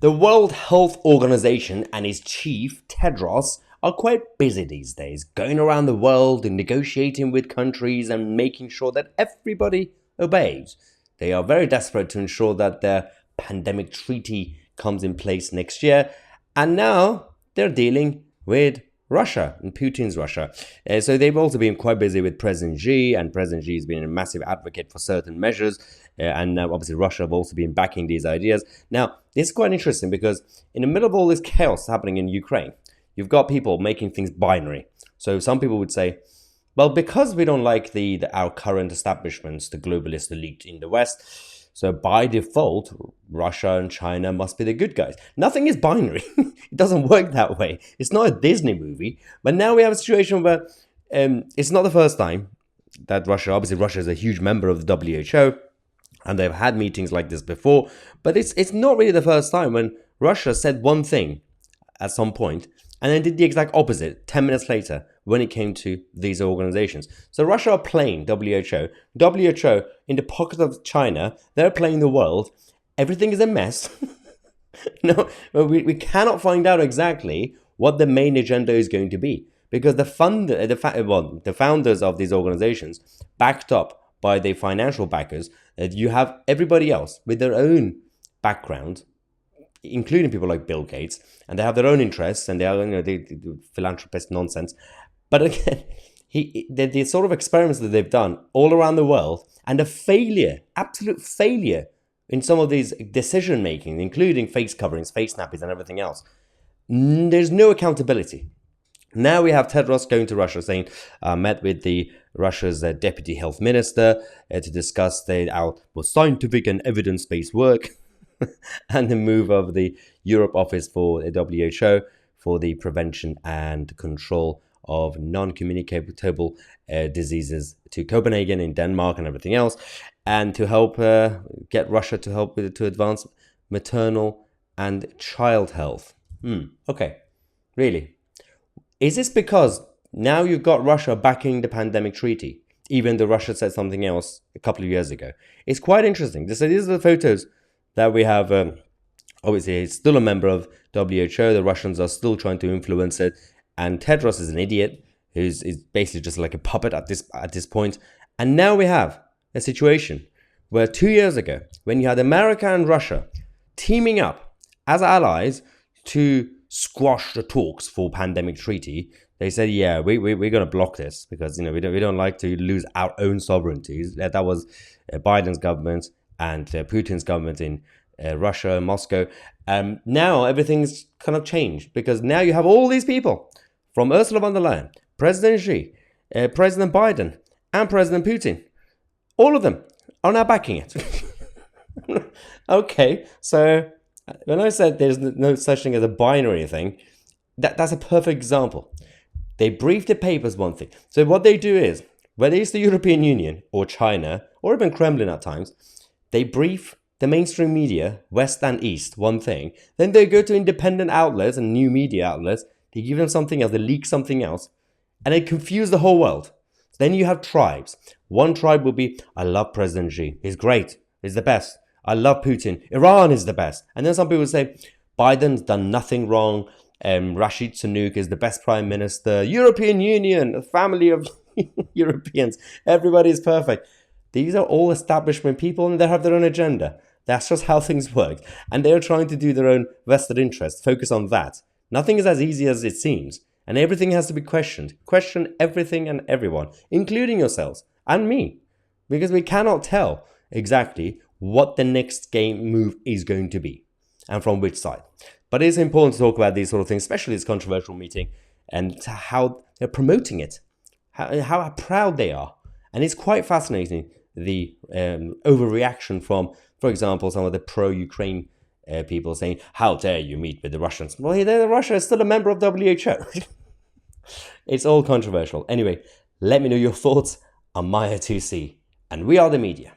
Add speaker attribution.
Speaker 1: The World Health Organization and its chief, Tedros, are quite busy these days, going around the world and negotiating with countries and making sure that everybody obeys. They are very desperate to ensure that their pandemic treaty comes in place next year, and now they're dealing with Russia and Putin's Russia. So they've also been quite busy with President Xi, and President Xi has been a massive advocate for certain measures, and now obviously Russia have also been backing these ideas. Now, this is quite interesting because in the middle of all this chaos happening in Ukraine, you've got people making things binary. So some people would say, well, because we don't like our current establishments, the globalist elite in the West, so by default, Russia and China must be the good guys. Nothing is binary. It doesn't work that way. It's not a Disney movie. But now we have a situation where it's not the first time that Russia is a huge member of the WHO, and they've had meetings like this before. But it's not really the first time when Russia said one thing at some point and then did the exact opposite 10 minutes later when it came to these organizations. So Russia are playing WHO. WHO in the pocket of China, they're playing the world. Everything is a mess. No, we cannot find out exactly what the main agenda is going to be because the founders of these organizations, backed up by their financial backers, you have everybody else with their own background, including people like Bill Gates, and they have their own interests, and they are, they philanthropist nonsense. But again, the sort of experiments that they've done all around the world, and a failure, absolute failure in some of these decision making, including face coverings, face nappies, and everything else. There's no accountability. Now we have Tedros going to Russia, saying, met with Russia's deputy health minister to discuss our scientific and evidence-based work and the move of the Europe office for the WHO for the prevention and control of non-communicable diseases to Copenhagen in Denmark and everything else, and to help get Russia to help to advance maternal and child health. Okay, really? Is this because now you've got Russia backing the pandemic treaty, even though Russia said something else a couple of years ago? It's quite interesting. So these are the photos that we have. Obviously, it's still a member of WHO. The Russians are still trying to influence it. And Tedros is an idiot who's basically just like a puppet at this point. And now we have a situation where 2 years ago, when you had America and Russia teaming up as allies to squash the talks for pandemic treaty, they said, yeah, we're going to block this because we don't like to lose our own sovereignties. That was Biden's government and Putin's government in Russia, Moscow. Now everything's kind of changed because now you have all these people from Ursula von der Leyen, President Xi, President Biden, and President Putin. All of them are now backing it. Okay, so when I said there's no such thing as a binary thing, that's a perfect example. They brief the papers one thing. So what they do is, whether it's the European Union or China, or even Kremlin at times, they brief the mainstream media, West and East, one thing. Then they go to independent outlets and new media outlets. They give them something else. They leak something else. And they confuse the whole world. Then you have tribes. One tribe will be, I love President Xi. He's great. He's the best. I love Putin. Iran is the best. And then some people say, Biden's done nothing wrong. Rashid Sunak is the best prime minister. European Union, a family of Europeans. Everybody is perfect. These are all establishment people and they have their own agenda. That's just how things work. And they're trying to do their own vested interest, focus on that. Nothing is as easy as it seems. And everything has to be questioned. Question everything and everyone, including yourselves and me. Because we cannot tell exactly what the next game move is going to be and from which side. But it is important to talk about these sort of things, especially this controversial meeting and how they're promoting it, how proud they are. And it's quite fascinating, the overreaction from, for example, some of the pro-Ukraine people saying, how dare you meet with the Russians? Well, Russia is still a member of WHO. It's all controversial. Anyway, let me know your thoughts. I'm Mahyar Tousi, and we are the media.